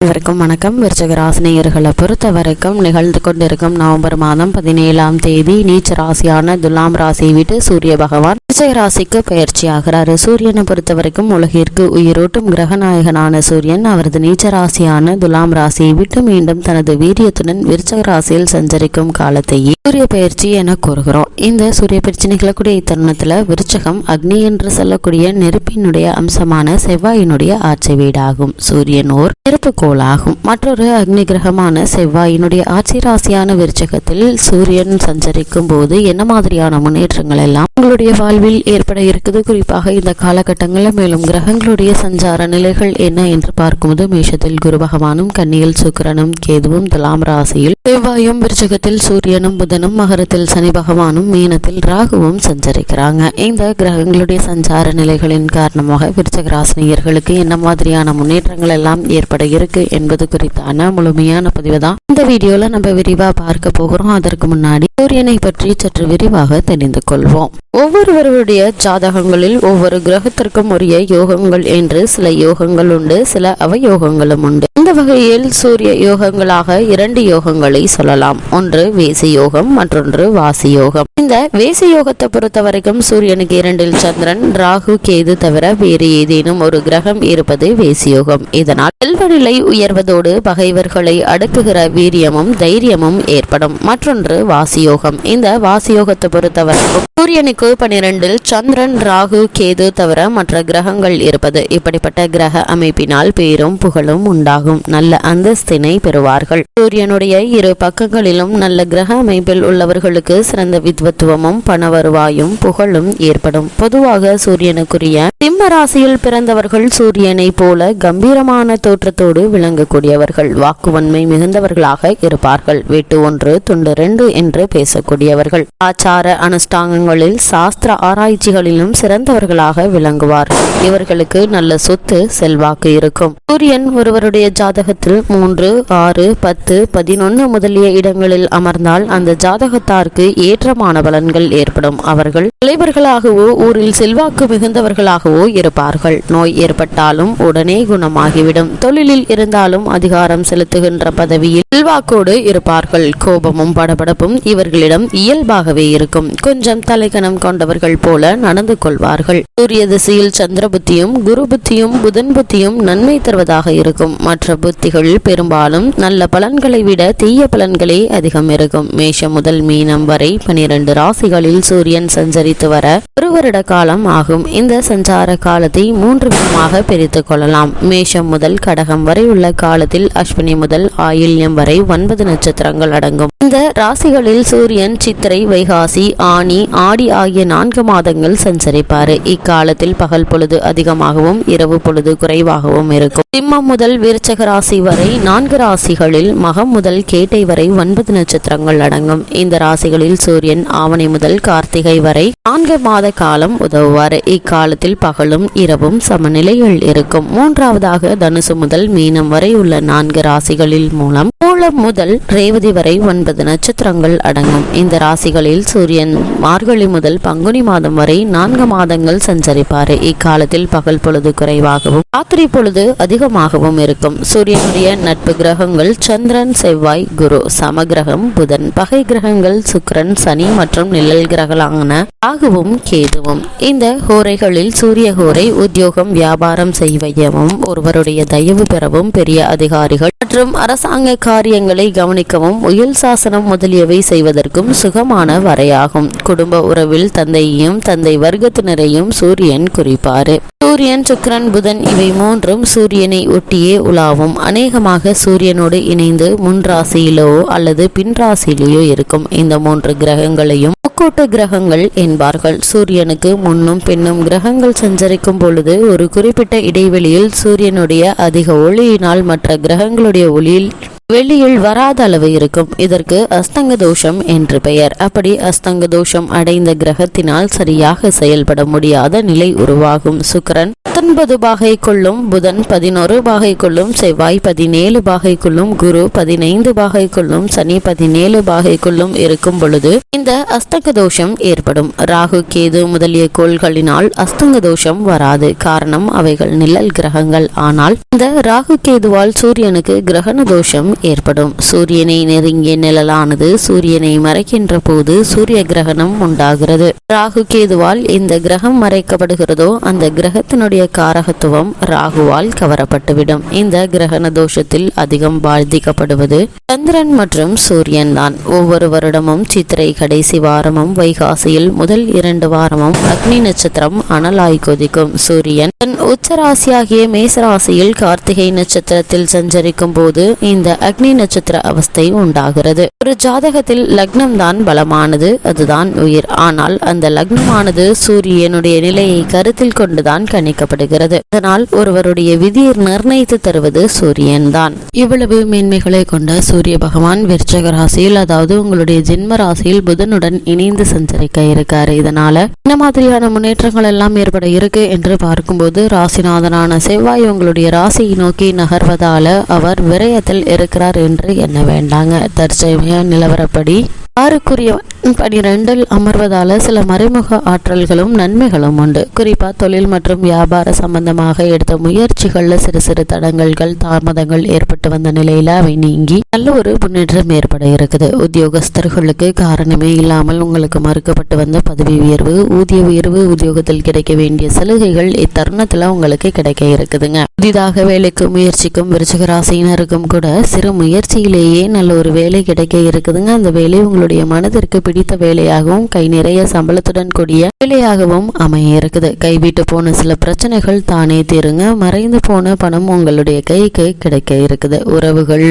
அனைவருக்கும் வணக்கம். விருச்சிக ராசினியர்களை பொறுத்த வரைக்கும் நிகழ்ந்து கொண்டிருக்கும் நவம்பர் மாதம் 17ஆம் தேதி நீச்ச ராசியான துலாம் ராசியை விட்டு சூரிய பகவான் விருச்சிக ராசிக்கு பயிற்சி ஆகிறாரு. சூரியனை பொறுத்த வரைக்கும் உலகிற்கு உயிரோட்டும் கிரகநாயகனான சூரியன் அவரது நீச்ச ராசியான துலாம் ராசியை விட்டு மீண்டும் தனது வீரியத்துடன் விருச்சிக ராசியில் சஞ்சரிக்கும் காலத்தையே சூரிய பயிற்சி என கூறுகிறோம். இந்த சூரிய பயிற்சி நிகழக்கூடிய இத்தருணத்துல விருச்சகம் அக்னி என்று சொல்லக்கூடிய நெருப்பினுடைய அம்சமான செவ்வாயினுடைய ஆட்சி வீடாகும். சூரியன் ஓர் நெருப்பு கோளாகும். மற்றொரு அக்னி கிரகமான செவ்வாயினுடைய ஆட்சி ராசியான விருச்சகத்தில் சூரியன் சஞ்சரிக்கும் போது என்ன மாதிரியான முன்னேற்றங்கள் எல்லாம் உங்களுடைய வாழ்வில் ஏற்பட இருக்குது, குறிப்பாக இந்த காலகட்டங்களில் மேலும் கிரகங்களுடைய சஞ்சார நிலைகள் என்ன என்று பார்க்கும்போது மேஷத்தில் குரு பகவானும், கன்னியில் சுக்கிரனும், கேதுவும், துலாம் ராசியில் செவ்வாயும், விருச்சகத்தில் சூரியனும், புதனும், மகரத்தில் சனி பகவானும், மீனத்தில் ராகுவும் சஞ்சரிக்கிறாங்க. இந்த கிரகங்களுடைய சஞ்சார நிலைகளின் காரணமாக விருச்சிக ராசினியர்களுக்கு என்ன மாதிரியான முன்னேற்றங்கள் எல்லாம் ஏற்பட இருக்கு என்பது குறித்தான முழுமையான பதிவு தான் இந்த வீடியோல நம்ம விரிவா பார்க்க போகிறோம். அதற்கு முன்னாடி சூரியனை பற்றி சற்று விரிவாக தெரிந்து கொள்வோம். ஒவ்வொருவருடைய ஜாதகங்களில் ஒவ்வொரு கிரகத்திற்கும் உரிய யோகங்கள் என்று சில யோகங்கள் உண்டு, சில அவயோகங்களும் உண்டு. இந்த வகையில் சூரிய யோகங்களாக 2 யோகங்களை சொல்லலாம். ஒன்று வேசி யோகம், மற்றொன்று வாசி யோகம். இந்த வேசி யோகத்தை பொறுத்த வரைக்கும் சூரியனுக்கு 2இல் சந்திரன், ராகு, கேது தவிர வேறு ஏதேனும் ஒரு கிரகம் இருப்பது வேசி யோகம். இதனால் செல்வநிலை உயர்வதோடு பகைவர்களை அடக்குகிற வீரியமும் தைரியமும் ஏற்படும். மற்றொன்று வாசியோகம். இந்த வாசியோகத்தை பொறுத்தவரைக்கும் சூரியனுக்கு 12இல் சந்திரன், ராகு, கேது தவிர மற்ற கிரகங்கள் இருப்பது. இப்படிப்பட்ட கிரக அமைப்பினால் பேரும் புகழும் உண்டாகும். நல்ல அந்தஸ்தினை பெறுவார்கள். சூரியனுடைய 2 பக்கங்களிலும் நல்ல கிரக அமைப்பில் உள்ளவர்களுக்கு சிறந்த வித்வத்துவமும் பண வருவாயும் புகழும் ஏற்படும். பொதுவாக சூரியனுக்குரிய சிம்ம ராசியில் பிறந்தவர்கள் சூரியனை போல கம்பீரமான தோற்றத்தோடு விளங்கக்கூடியவர்கள். வாக்குவன்மை மிகுந்தவர்களாக இருப்பார்கள். வெட்டு 1 துண்டு 2 என்று பேசக்கூடியவர்கள். ஆச்சார அனுஷ்டானங்களில் சாஸ்திர ஆராய்ச்சிகளிலும் சிறந்தவர்களாக விளங்குவார்கள். இவர்களுக்கு நல்ல சொத்து செல்வாக்கு இருக்கும். சூரியன் ஒருவருடைய ஜாதகத்தில் 3, 6, 10, 11 முதலிய இடங்களில் அமர்ந்தால் அந்த ஜாதகத்தாருக்கு ஏற்றமான பலன்கள் ஏற்படும். அவர்கள் தலைவர்களாகவோ ஊரில் செல்வாக்கு மிகுந்தவர்களாகவோ இருப்பார்கள். நோய் ஏற்பட்டாலும் உடனே குணமாகிவிடும். தொழிலில் இருந்தாலும் அதிகாரம் செலுத்துகின்ற பதவியில் செல்வாக்கோடு இருப்பார்கள். கோபமும் படபடப்பும் இவர்களிடம் இயல்பாகவே இருக்கும். கொஞ்சம் தலைக்கணம் கொண்டவர்கள் போல நடந்து கொள்வார்கள். சூரிய திசையில் சந்திர புத்தியும், குரு புத்தியும், புதன் புத்தியும் நன்மை தருவதாக இருக்கும். மற்ற புத்திகள் பெரும்பாலும் நல்ல பலன்களை விட தீய பலன்களே அதிகம் இருக்கும். மேஷம் முதல் மீனம் வரை 12 ராசிகளில் சூரியன் சஞ்சரித்து வர 1 வருட காலம் ஆகும். இந்த சஞ்சார காலத்தை 3 விதமாக பிரித்துக் கொள்ளலாம். மேஷம் முதல் கடகம் வரை உள்ள காலத்தில் அஸ்வினி முதல் ஆயில்யம் வரை 9 நட்சத்திரங்கள் அடங்கும். இந்த ராசிகளில் சூரியன் சித்திரை, வைகாசி, ஆனி, ஆடி ஆகிய 4 மாதங்கள் சஞ்சரிப்பாரு. இக்காலத்தில் பகல் பொழுது அதிகமாகவும் இரவு பொழுது குறைவாகவும் இருக்கும். சிம்மம் முதல் விருச்சிக ராசி வரை 4 ராசிகளில் மகம் முதல் கேட்டை வரை 9 நட்சத்திரங்கள் அடங்கும். இந்த ராசிகளில் சூரியன் ஆவணி முதல் கார்த்திகை வரை 4 மாத காலம் உதவுவார். இக்காலத்தில் பகலும் இரவும் சமநிலையில் இருக்கும். மூன்றாவதாக தனுசு முதல் மீனம் வரை உள்ள 4 ராசிகளில் மூலம் மூலம் முதல் ரேவதி வரை 9 நட்சத்திரங்கள் அடங்கும். இந்த ராசிகளில் சூரியன் மார்கழி முதல் பங்குனி மாதம் வரை 4 மாதங்கள் சஞ்சரிப்பார். இக்காலத்தில் பகல் பொழுது குறைவாகவும் ராத்திரி பொழுது அதிகமாகவும் இருக்கும். சூரியனுடைய நட்பு கிரகங்கள் சந்திரன், செவ்வாய், குரு. சமகிரகம் புதன். பகை கிரகங்கள் சுக்கிரன், சனி மற்றும் நிழல் கிரகங்களான ராகுவும் கேதுவும். இந்த ஹோரைகளில் சூரிய ஹோரை உத்தியோகம், வியாபாரம் செய்யவும், ஒருவருடைய தயவு பெறவும், பெரிய அதிகாரிகள் மற்றும் அரசாங்க காரியங்களை கவனிக்கவும், உயல் சாசனம் முதலியவை செய்வதற்கும் சுகமான வரையாகும். குடும்ப உறவில் தந்தையையும் தந்தை வர்க்கத்தினரையும் சூரியன் குறிப்பாரு. சூரியன், சுக்கிரன், புதன் இவை 3ம் சூரியனை ஒட்டியே உலாவும். அநேகமாக சூரியனோடு இணைந்து முன் ராசியிலோ அல்லது பின் ராசியிலேயோ இருக்கும். இந்த 3 கிரகங்களையும் முக்கூட்டு கிரகங்கள் என்பார்கள். சூரியனுக்கு முன்னும் பின்னும் கிரகங்கள் சஞ்சரிக்கும் பொழுது ஒரு குறிப்பிட்ட இடைவெளியில் சூரியனுடைய அதிக ஒளியினால் மற்ற கிரகங்களுடைய ஒளியில் வெளியில் வராத அளவு இருக்கும். இதற்கு அஸ்தங்க தோஷம் என்று பெயர். அப்படி அஸ்தங்க தோஷம் அடைந்த கிரகத்தினால் சரியாக செயல்பட முடியாத நிலை உருவாகும். சுக்கிரன் 19 பாகை கொள்ளும் புதன் 11 பாகை கொள்ளும் செவ்வாய் 17 பாகை கொள்ளும் குரு 15 பாகை கொள்ளும் சனி 17 பாகை கொள்ளும் இருக்கும் பொழுது இந்த அஸ்தங்க தோஷம் ஏற்படும். ராகு கேது முதலிய கோள்களினால் அஸ்தங்க தோஷம் வராது. காரணம் அவைகள் நிழல் கிரகங்கள். ஆனால் இந்த ராகு கேதுவால் சூரியனுக்கு கிரகண தோஷம் ஏற்படும். சூரியனை நெருங்கிய நிழலானது சூரியனை மறைக்கின்ற போது சூரிய கிரகணம் உண்டாகிறது. ராகு கேதுவால் இந்த கிரகம் மறைக்கப்படுகிறதோ அந்த கிரகத்தினுடைய காரகத்துவம் ராகுவால் கவரப்பட்டுவிடும். இந்த கிரகண தோஷத்தில் அதிகம் பாதிக்கப்படுவது சந்திரன் மற்றும் சூரியன் தான். ஒவ்வொரு வருடமும் சித்திரை கடைசி வாரமும் வைகாசியில் முதல் 2 வாரமும் அக்னி நட்சத்திரம் அனலாய் கொதிக்கும். சூரியன் தன் உச்சராசியாகிய மேசராசியில் கார்த்திகை நட்சத்திரத்தில் சஞ்சரிக்கும் போது இந்த அக்னி நட்சத்திர அவஸ்தை உண்டாகிறது. ஒரு ஜாதகத்தில் லக்னம் தான் பலமானது, அதுதான் உயிர். ஆனால் அந்த லக்னமானது சூரியனுடைய நிலையை கருத்தில் கொண்டுதான் கணிக்கப்படுகிறது. அதனால் ஒருவருடைய விதியை நிர்ணயித்து தருவது சூரியன் தான். இவ்வளவு மேன்மைகளை கொண்ட சூரிய பகவான் விருச்சிக ராசியில், அதாவது உங்களுடைய ஜென்ம ராசியில் புதனுடன் இணைந்து சஞ்சரிக்க இருக்காரு. இதனால என்ன மாதிரியான முன்னேற்றங்கள் எல்லாம் ஏற்பட இருக்கு என்று பார்க்கும்போது, ராசிநாதனான செவ்வாய் உங்களுடைய ராசியை நோக்கி நகர்வதால அவர் விரயத்தில் இருக்கிறார் என்று எண்ண வேண்டாங்க. தற்சமய நிலவரப்படி 6 அமர்வதால சில மறைமுக ஆற்றல்களும் நன்மைகளும் உண்டு. குறிப்பா தொழில் மற்றும் வியாபார சம்பந்தமாக எடுத்த முயற்சிகள்ல சிறு சிறு தடங்கல்கள் தாமதங்கள் ஏற்பட்டு வந்த நிலையில அவை நீங்கி நல்ல ஒரு முன்னேற்றம் ஏற்பட இருக்குது. உத்தியோகஸ்தர்களுக்கு காரணமே இல்லாமல் உங்களுக்கு மறுக்கப்பட்டு வந்த பதவி உயர்வு, ஊதிய உயர்வு, உத்தியோகத்தில் கிடைக்க வேண்டிய சலுகைகள் இத்தருணத்துல உங்களுக்கு கிடைக்க இருக்குதுங்க. புதிதாக வேலைக்கு முயற்சிக்கும் விருச்சிக ராசியினருக்கும் கூட சிறு முயற்சியிலேயே நல்ல ஒரு வேலை கிடைக்க இருக்குதுங்க. அந்த வேலை உங்களுடைய மனதிற்கு பிடித்த வேலையாகவும் கை நிறைய சம்பளத்துடன் கூடிய வேலையாகவும் அமைய இருக்குது. கைவிட்டு போன சில பிரச்சனைகள் தானே தீருங்க. மறைந்து போன பணம் உங்களுடைய கைக்கு கிடைக்க இருக்குது. உறவுகள்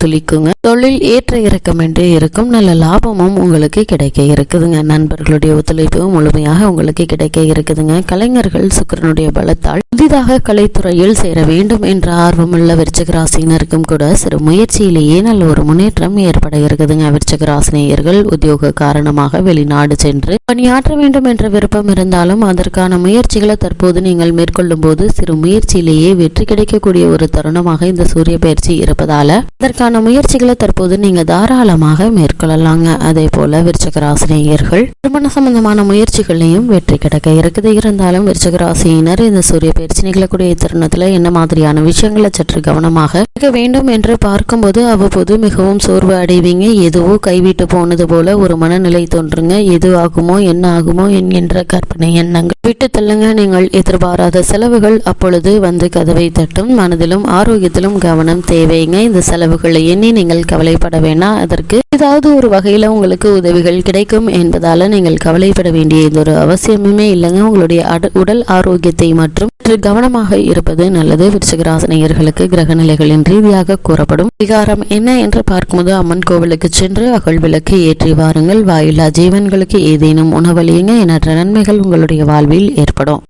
துளிக்குங்க. தொழில் ஏற்ற இறக்கமின்றி இருக்கும். நல்ல லாபமும் உங்களுக்கு கிடைக்க இருக்குதுங்க. நண்பர்களுடைய ஒத்துழைப்பு முழுமையாக உங்களுக்கு கிடைக்க இருக்குதுங்க. கலைஞர்கள் சுக்கிரனுடைய பலத்தால் புதிதாக கலைத்துறையில் சேர வேண்டும் என்ற ஆர்வமுள்ள விருச்சிக ராசியினருக்கும் கூட சிறு முயற்சியிலேயே நல்ல ஒரு முன்னேற்றம் ஏற்பட இருக்குதுங்க. விருச்சிக ராசினியர்கள் உத்தியோக காரணமாக வெளிநாடு சென்று பணியாற்ற வேண்டும் என்ற விருப்பம் இருந்தாலும் அதற்கான முயற்சிகளை தற்போது நீங்கள் மேற்கொள்ளும் போது சிறு முயற்சியிலேயே வெற்றி கிடைக்கக்கூடிய ஒரு தருணமாக இந்த சூரிய பயிற்சி இருப்பதால அதற்கான முயற்சிகளை தற்போது நீங்க தாராளமாக மேற்கொள்ளலாங்க. அதே போல விருச்சிக ராசினியர்கள் திருமண சம்பந்தமான முயற்சிகளையும் வெற்றி கிடைக்க இருக்குது. இருந்தாலும் விருச்சிக ராசியினர் இந்த சூரிய பயிற்சி நிகழக்கூடிய தருணத்துல என்ன மாதிரியான விஷயங்களை சற்று கவனமாக இருக்க வேண்டும் என்று பார்க்கும்போது அவ்வப்போது மிகவும் சோர்வு அடைவீங்க. எதுவோ கைவிட்டு போனது போல ஒரு மனநிலை தோன்றுங்க. எது ஆகுமோ என்ன ஆகுமோ என்கின்ற கற்பனை எண்ணங்கள் விட்டு தள்ளுங்க. நீங்கள் எதிர்பாராத செலவுகள் அப்பொழுது வந்து கதவை தட்டும். மனதிலும் ஆரோக்கியத்திலும் கவனம் தேவைங்க. இந்த செலவுகளை எண்ணி நீங்கள் கவலைப்பட வேண்டாம். அதற்கு ஏதாவது ஒரு வகையில உங்களுக்கு உதவிகள் கிடைக்கும் என்பதால நீங்கள் கவலைப்பட வேண்டிய ஒரு அவசியமே இல்லைங்க. உங்களுடைய உடல் ஆரோக்கியத்தை மற்றும் கவனமாக இருப்பது நல்லது. விருச்சிக ராசினியர்களுக்கு கிரக நிலைகளின் ரீதியாக கூறப்படும் விகாரம் என்ன என்று பார்க்கும்போது, அம்மன் கோவிலுக்கு சென்று அகல் விளக்கு ஏற்றி வாருங்கள். வாயில்லா ஜீவன்களுக்கு ஏதேனும் உணவளியுங்க. எண்ணற்ற நன்மைகள் உங்களுடைய வாழ்வில் ஏற்படும்.